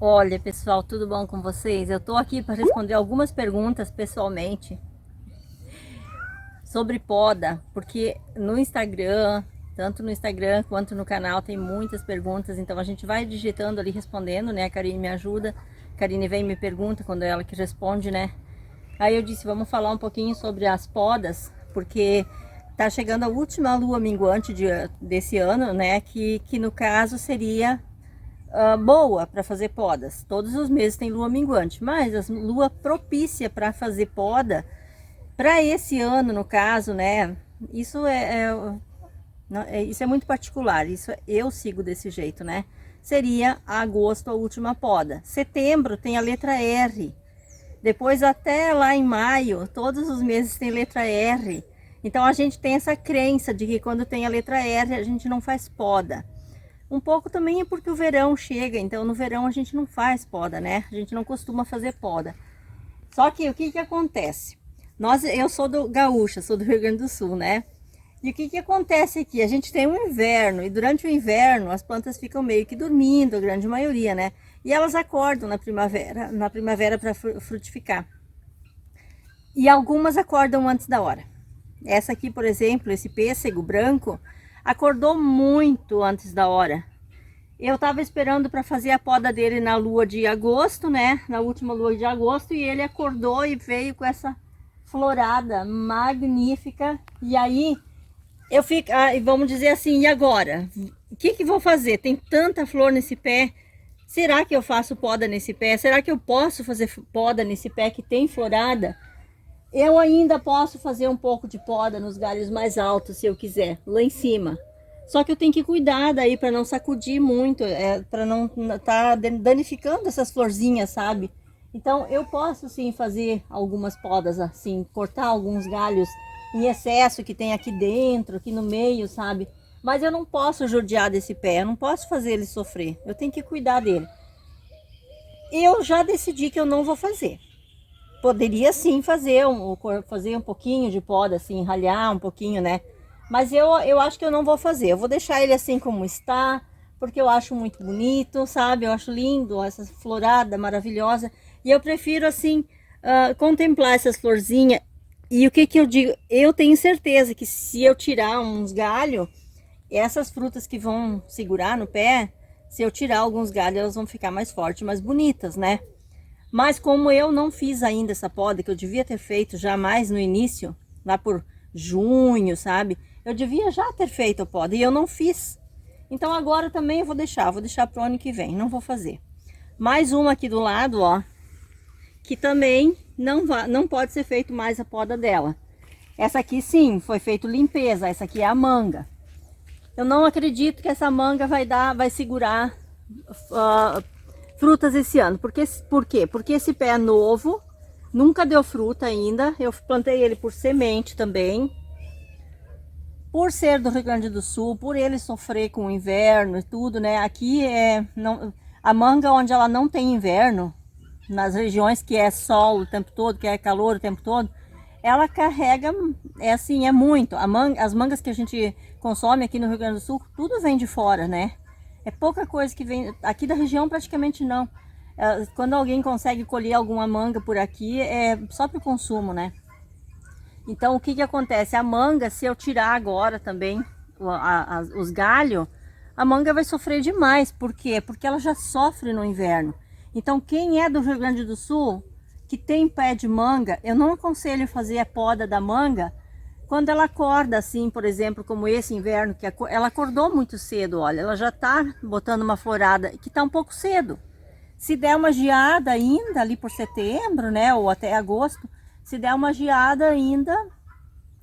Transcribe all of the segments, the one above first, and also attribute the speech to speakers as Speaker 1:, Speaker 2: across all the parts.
Speaker 1: Olha, pessoal, tudo bom com vocês? Eu tô aqui para responder algumas perguntas pessoalmente sobre poda, porque no Instagram, tanto no Instagram quanto no canal, tem muitas perguntas, então a gente vai digitando ali respondendo, né? A Karine me ajuda, a Karine vem e me pergunta quando é ela que responde, né? Aí eu disse, vamos falar um pouquinho sobre as podas, porque tá chegando a última lua minguante desse ano, né? Que no caso seria boa para fazer podas. Todos os meses tem lua minguante, mas a lua propícia para fazer poda, para esse ano, no caso, né? Isso isso é muito particular. Isso eu sigo desse jeito, né? Seria agosto a última poda. Setembro tem a letra R. Depois até lá em maio, todos os meses tem letra R. Então a gente tem essa crença de que quando tem a letra R a gente não faz poda. Um pouco também é porque o verão chega, então no verão a gente não faz poda, né? A gente não costuma fazer poda. Só que o que que acontece? Eu sou do gaúcha, sou do Rio Grande do Sul, né? E o que que acontece aqui? A gente tem um inverno e durante o inverno as plantas ficam meio que dormindo, a grande maioria, né? E elas acordam na primavera para frutificar. E algumas acordam antes da hora. Essa aqui, por exemplo, esse pêssego branco, acordou muito antes da hora. Eu tava esperando para fazer a poda dele na lua de agosto, né? Na última lua de agosto, e ele acordou e veio com essa florada magnífica. E aí eu fico, vamos dizer assim, e agora? O que que vou fazer? Tem tanta flor nesse pé. Será que eu faço poda nesse pé? Será que eu posso fazer poda nesse pé que tem florada? Eu ainda posso fazer um pouco de poda nos galhos mais altos, se eu quiser, lá em cima. Só que eu tenho que cuidar daí para não sacudir muito, para não tá danificando essas florzinhas, sabe? Então eu posso sim fazer algumas podas assim, cortar alguns galhos em excesso que tem aqui dentro, aqui no meio, sabe? Mas eu não posso judiar desse pé, eu não posso fazer ele sofrer, eu tenho que cuidar dele. Eu já decidi que eu não vou fazer. Poderia sim fazer um pouquinho de poda, assim, ralhar um pouquinho, né? Mas eu acho que eu não vou fazer. Eu vou deixar ele assim como está, porque eu acho muito bonito, sabe? Eu acho lindo, essa florada maravilhosa. E eu prefiro, assim, contemplar essas florzinhas. E o que que eu digo? Eu tenho certeza que se eu tirar uns galhos, essas frutas que vão segurar no pé, se eu tirar alguns galhos, elas vão ficar mais fortes, mais bonitas, né? Mas como eu não fiz ainda essa poda, que eu devia ter feito já mais no início, lá por junho, sabe? Eu devia já ter feito a poda e eu não fiz. Então agora também eu vou deixar pro ano que vem, não vou fazer. Mais uma aqui do lado, ó, que também não pode ser feito mais a poda dela. Essa aqui sim, foi feito limpeza, essa aqui é a manga. Eu não acredito que essa manga vai segurar frutas esse ano. Por quê? Porque esse pé é novo, nunca deu fruta ainda. Eu plantei ele por semente também. Por ser do Rio Grande do Sul, por ele sofrer com o inverno e tudo, né? Aqui a manga onde ela não tem inverno, nas regiões que é sol o tempo todo, que é calor o tempo todo, ela carrega, é muito. As mangas que a gente consome aqui no Rio Grande do Sul, tudo vem de fora, né? É pouca coisa que vem, aqui da região praticamente não. Quando alguém consegue colher alguma manga por aqui, é só para o consumo, né? Então o que que acontece? A manga, se eu tirar agora também os galhos, a manga vai sofrer demais. Por quê? Porque ela já sofre no inverno. Então quem é do Rio Grande do Sul, que tem pé de manga, eu não aconselho fazer a poda da manga quando ela acorda assim, por exemplo, como esse inverno, que ela acordou muito cedo, olha, ela já tá botando uma florada que tá um pouco cedo. Se der uma geada ainda ali por setembro, né, ou até agosto, se der uma geada ainda,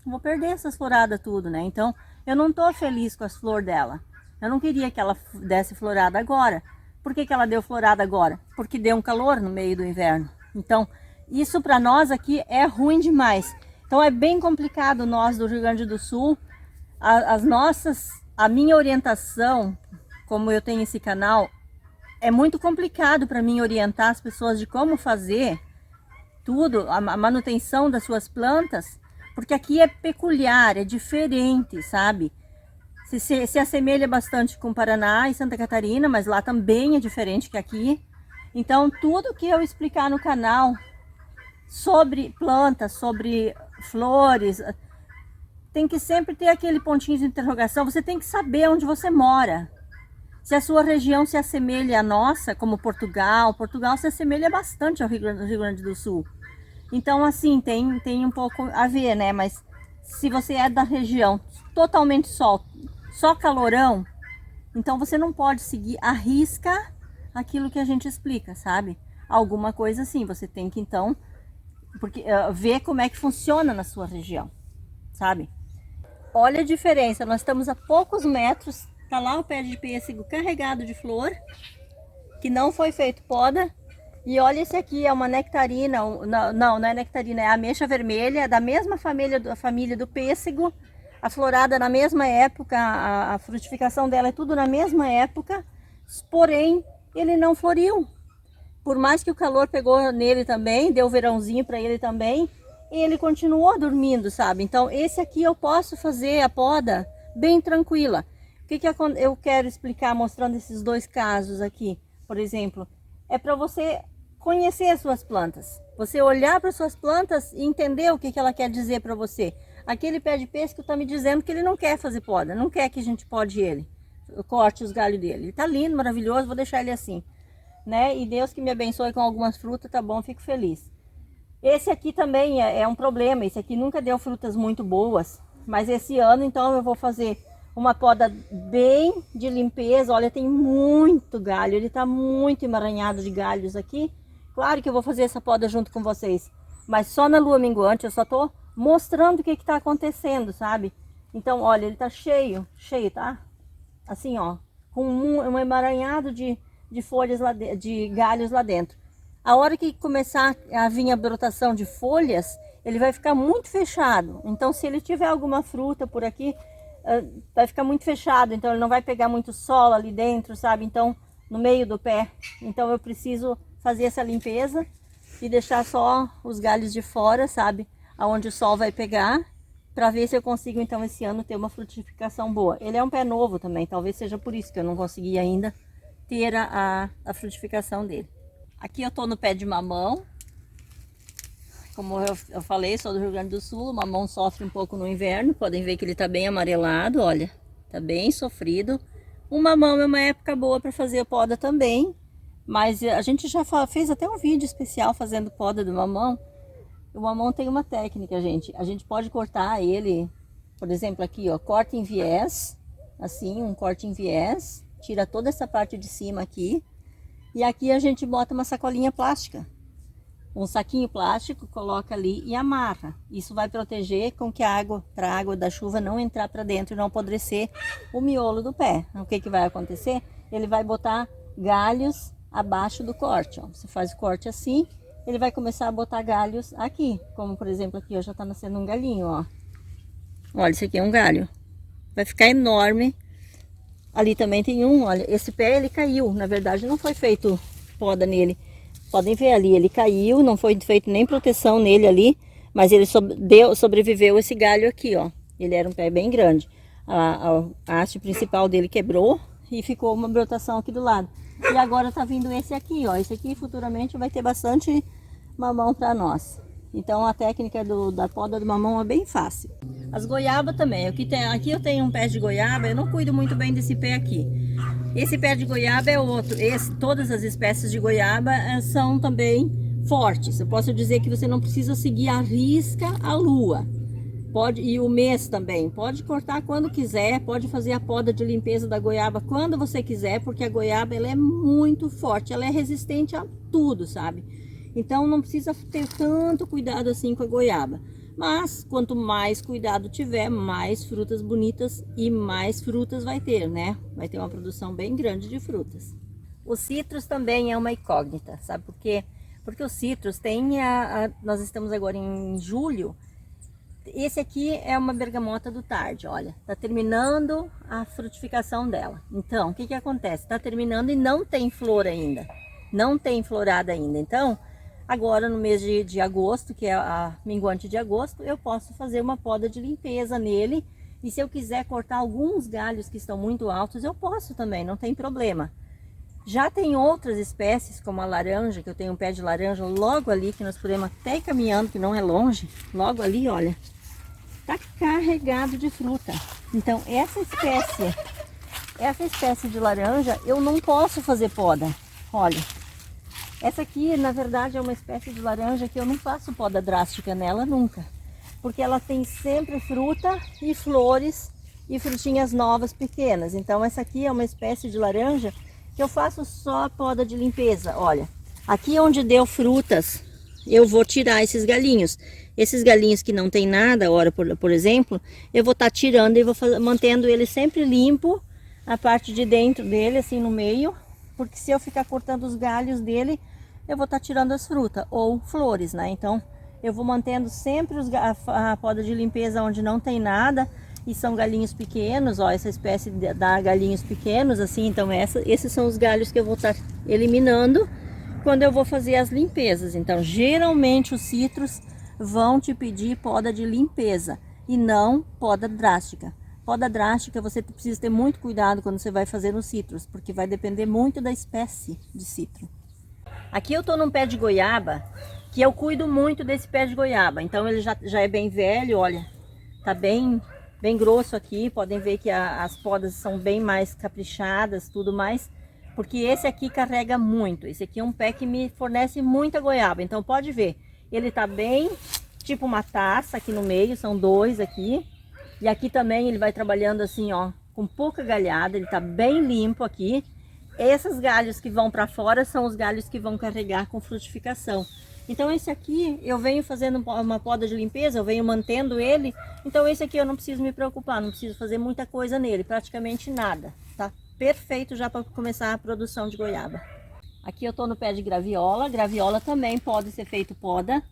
Speaker 1: vou perder essas floradas tudo, né? Então, eu não tô feliz com as flores dela. Eu não queria que ela desse florada agora. Por que que ela deu florada agora? Porque deu um calor no meio do inverno. Então, isso para nós aqui é ruim demais. Então é bem complicado nós do Rio Grande do Sul, a minha orientação, como eu tenho esse canal, é muito complicado para mim orientar as pessoas de como fazer tudo, a manutenção das suas plantas, porque aqui é peculiar, é diferente, sabe? Se assemelha bastante com Paraná e Santa Catarina, mas lá também é diferente que aqui. Então, tudo que eu explicar no canal sobre plantas, sobre flores, tem que sempre ter aquele pontinho de interrogação. Você tem que saber onde você mora. Se a sua região se assemelha à nossa, como Portugal, Portugal se assemelha bastante ao Rio Grande do Sul. Então, assim, tem um pouco a ver, né? Mas se você é da região totalmente sol, só calorão, então você não pode seguir à risca aquilo que a gente explica, sabe? Alguma coisa assim, você tem que então ver como é que funciona na sua região, sabe? Olha a diferença, nós estamos a poucos metros, tá lá o pé de pêssego carregado de flor, que não foi feito poda. E olha esse aqui, é uma nectarina, não é nectarina, é ameixa vermelha, da mesma família do pêssego, a florada na mesma época, a frutificação dela é tudo na mesma época, porém ele não floriu. Por mais que o calor pegou nele também, deu verãozinho para ele também, ele continuou dormindo, sabe? Então esse aqui eu posso fazer a poda bem tranquila. O que eu quero explicar mostrando esses dois casos aqui, por exemplo, é para você conhecer as suas plantas. Você olhar para suas plantas e entender o que ela quer dizer para você. Aquele pé de pêssego está me dizendo que ele não quer fazer poda, não quer que a gente pode ele, corte os galhos dele. Ele tá lindo, maravilhoso, vou deixar ele assim, né? E Deus que me abençoe com algumas frutas, tá bom, fico feliz. Esse aqui também é um problema, esse aqui nunca deu frutas muito boas, mas esse ano então eu vou fazer uma poda bem de limpeza. Olha, tem muito galho, ele tá muito emaranhado de galhos aqui. Claro que eu vou fazer essa poda junto com vocês, mas só na lua minguante, eu só tô mostrando o que tá acontecendo, sabe? Então, olha, ele tá cheio, tá? Assim, ó, com um emaranhado de folhas lá de galhos lá dentro. A hora que começar a vir a brotação de folhas, ele vai ficar muito fechado. Então, se ele tiver alguma fruta por aqui, vai ficar muito fechado. Então, ele não vai pegar muito sol ali dentro, sabe? Então, no meio do pé. Então, eu preciso fazer essa limpeza e deixar só os galhos de fora, sabe? Aonde o sol vai pegar, para ver se eu consigo então esse ano ter uma frutificação boa. Ele é um pé novo também, talvez seja por isso que eu não consegui ainda ter a frutificação dele. Aqui eu tô no pé de mamão. Como eu falei, sou do Rio Grande do Sul, o mamão sofre um pouco no inverno. Podem ver que ele tá bem amarelado, olha, tá bem sofrido. O mamão é uma época boa para fazer a poda também. Mas a gente já fez até um vídeo especial fazendo poda do mamão. O mamão tem uma técnica, gente. A gente pode cortar ele, por exemplo, aqui, ó, corta em viés, assim, um corte em viés, tira toda essa parte de cima aqui. E aqui a gente bota uma sacolinha plástica, um saquinho plástico, coloca ali e amarra. Isso vai proteger com que a água da chuva não entrar para dentro e não apodrecer o miolo do pé. O que vai acontecer? Ele vai botar galhos abaixo do corte, ó. Você faz o corte assim, ele vai começar a botar galhos aqui, como por exemplo aqui, ó, já tá nascendo um galhinho, ó. Olha, esse aqui é um galho, vai ficar enorme. Ali também tem um, olha, esse pé ele caiu, na verdade não foi feito poda nele. Podem ver ali, ele caiu, não foi feito nem proteção nele ali, mas ele sobreviveu esse galho aqui, ó. Ele era um pé bem grande. A haste principal dele quebrou e ficou uma brotação aqui do lado. E agora tá vindo esse aqui, ó. Esse aqui futuramente vai ter bastante mamão para nós. Então a técnica da poda do mamão é bem fácil. As goiabas também. Aqui eu tenho um pé de goiaba, eu não cuido muito bem desse pé aqui. Esse pé de goiaba é outro. Todas as espécies de goiaba são também fortes. Eu posso dizer que você não precisa seguir à risca a lua. E o mês também. Pode cortar quando quiser, pode fazer a poda de limpeza da goiaba quando você quiser, porque a goiaba ela é muito forte, ela é resistente a tudo, sabe? Então não precisa ter tanto cuidado assim com a goiaba. Mas quanto mais cuidado tiver, mais frutas bonitas e mais frutas vai ter, né? Vai ter uma produção bem grande de frutas. O citros também é uma incógnita, sabe por quê? Porque o citros tem nós estamos agora em julho. Esse aqui é uma bergamota do tarde, olha, tá terminando a frutificação dela. Então, o que acontece? Tá terminando e não tem flor ainda, não tem florada ainda. Então, agora no mês de agosto, que é a minguante de agosto, eu posso fazer uma poda de limpeza nele. E se eu quiser cortar alguns galhos que estão muito altos, eu posso também, não tem problema. Já tem outras espécies, como a laranja, que eu tenho um pé de laranja logo ali, que nós podemos até ir caminhando, que não é longe. Logo ali, olha, tá carregado de fruta. Então, essa espécie de laranja, eu não posso fazer poda. Olha, essa aqui, na verdade, é uma espécie de laranja que eu não faço poda drástica nela nunca. Porque ela tem sempre fruta e flores e frutinhas novas pequenas. Então, essa aqui é uma espécie de laranja que eu faço só poda de limpeza. Olha, aqui onde deu frutas, eu vou tirar esses galinhos. Esses galinhos que não tem nada, ora, por exemplo, eu vou estar tirando e vou mantendo ele sempre limpo, a parte de dentro dele, assim no meio, porque se eu ficar cortando os galhos dele, eu vou estar tirando as frutas ou flores, né? Então, eu vou mantendo sempre a poda de limpeza onde não tem nada. E são galinhos pequenos, ó, essa espécie dá galinhos pequenos, assim, então esses são os galhos que eu vou estar eliminando quando eu vou fazer as limpezas. Então, geralmente os citros vão te pedir poda de limpeza e não poda drástica. Poda drástica você precisa ter muito cuidado quando você vai fazer nos citros, porque vai depender muito da espécie de citro. Aqui eu tô num pé de goiaba, que eu cuido muito desse pé de goiaba, então ele já é bem velho, olha, tá bem grosso aqui. Podem ver que as podas são bem mais caprichadas, tudo mais, porque esse aqui carrega muito. Esse aqui é um pé que me fornece muita goiaba, então pode ver, ele tá bem tipo uma taça aqui no meio, são dois aqui, e aqui também ele vai trabalhando assim, ó, com pouca galhada, ele tá bem limpo aqui. Esses galhos que vão para fora são os galhos que vão carregar com frutificação. Então esse aqui eu venho fazendo uma poda de limpeza, eu venho mantendo ele. Então esse aqui eu não preciso me preocupar, não preciso fazer muita coisa nele, praticamente nada. Tá perfeito já para começar a produção de goiaba. Aqui eu tô no pé de graviola. Graviola também pode ser feito poda.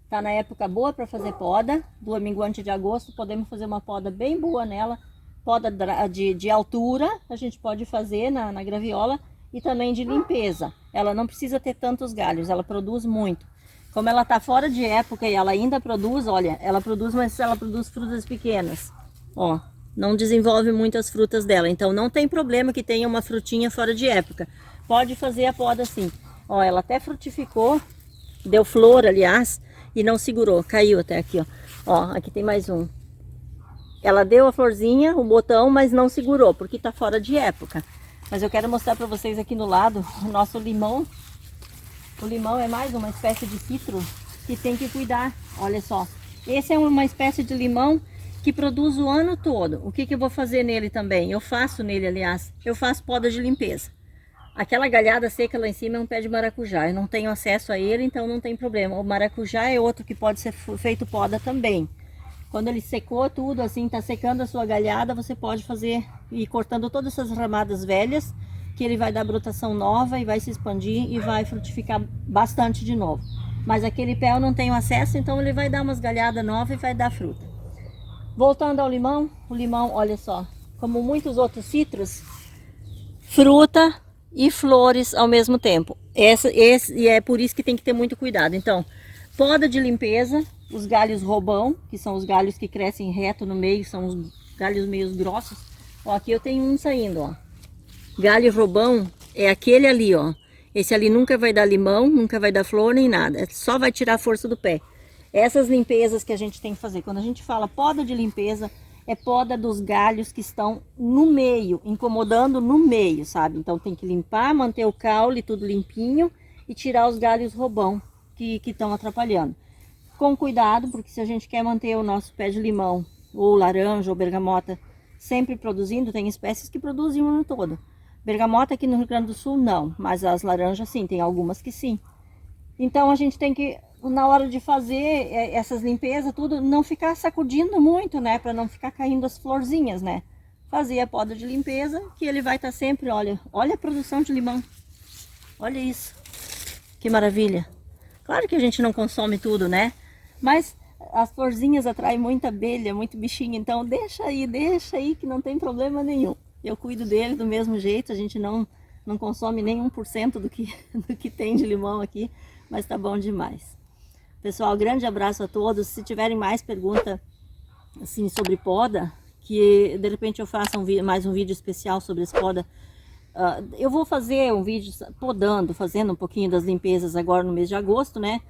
Speaker 1: Tá na época boa para fazer poda. Do minguante de agosto podemos fazer uma poda bem boa nela. Poda de altura a gente pode fazer na graviola e também de limpeza. Ela não precisa ter tantos galhos, ela produz muito. Como ela tá fora de época e ela ainda produz, olha, ela produz, mas ela produz frutas pequenas. Ó, não desenvolve muitas frutas dela, então não tem problema que tenha uma frutinha fora de época. Pode fazer a poda assim. Ó, ela até frutificou, deu flor, aliás, e não segurou, caiu até aqui, ó. Ó, aqui tem mais um. Ela deu a florzinha, o botão, mas não segurou, porque tá fora de época. Mas eu quero mostrar para vocês aqui no lado o nosso limão. O limão é mais uma espécie de citro que tem que cuidar. Olha só, esse é uma espécie de limão que produz o ano todo. O que eu vou fazer nele também? Eu faço nele, aliás, eu faço poda de limpeza. Aquela galhada seca lá em cima é um pé de maracujá. Eu não tenho acesso a ele, então não tem problema. O maracujá é outro que pode ser feito poda também. Quando ele secou tudo, assim, tá secando a sua galhada, você pode fazer, ir cortando todas essas ramadas velhas, que ele vai dar brotação nova e vai se expandir e vai frutificar bastante de novo. Mas aquele pé eu não tenho acesso, então ele vai dar umas galhadas novas e vai dar fruta. Voltando ao limão, o limão, olha só, como muitos outros citros, fruta e flores ao mesmo tempo. E é por isso que tem que ter muito cuidado. Então, poda de limpeza, os galhos roubão, que são os galhos que crescem reto no meio, são os galhos meio grossos. Ó, aqui eu tenho um saindo, ó. Galho roubão é aquele ali, ó. Esse ali nunca vai dar limão, nunca vai dar flor nem nada. Só vai tirar a força do pé. Essas limpezas que a gente tem que fazer. Quando a gente fala poda de limpeza, é poda dos galhos que estão no meio, incomodando no meio, sabe? Então tem que limpar, manter o caule tudo limpinho e tirar os galhos roubão que estão atrapalhando. Com cuidado, porque se a gente quer manter o nosso pé de limão, ou laranja, ou bergamota, sempre produzindo, tem espécies que produzem o ano todo. Bergamota aqui no Rio Grande do Sul não, mas as laranjas sim, tem algumas que sim. Então a gente tem que, na hora de fazer essas limpezas, tudo, não ficar sacudindo muito, né? Para não ficar caindo as florzinhas, né? Fazer a poda de limpeza, que ele vai estar sempre, olha a produção de limão. Olha isso, que maravilha. Claro que a gente não consome tudo, né? Mas as florzinhas atraem muita abelha, muito bichinho, então deixa aí que não tem problema nenhum. Eu cuido dele do mesmo jeito, a gente não consome nem 1% do que tem de limão aqui, mas tá bom demais. Pessoal, grande abraço a todos. Se tiverem mais perguntas assim, sobre poda, que de repente eu faça mais um vídeo especial sobre as poda, Eu vou fazer um vídeo podando, fazendo um pouquinho das limpezas agora no mês de agosto, né?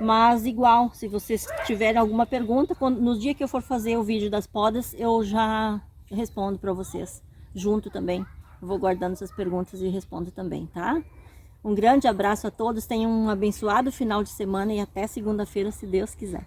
Speaker 1: Mas igual, se vocês tiverem alguma pergunta, no dia que eu for fazer o vídeo das podas, eu já respondo para vocês, junto também. Eu vou guardando essas perguntas e respondo também, tá? Um grande abraço a todos, tenham um abençoado final de semana e até segunda-feira, se Deus quiser.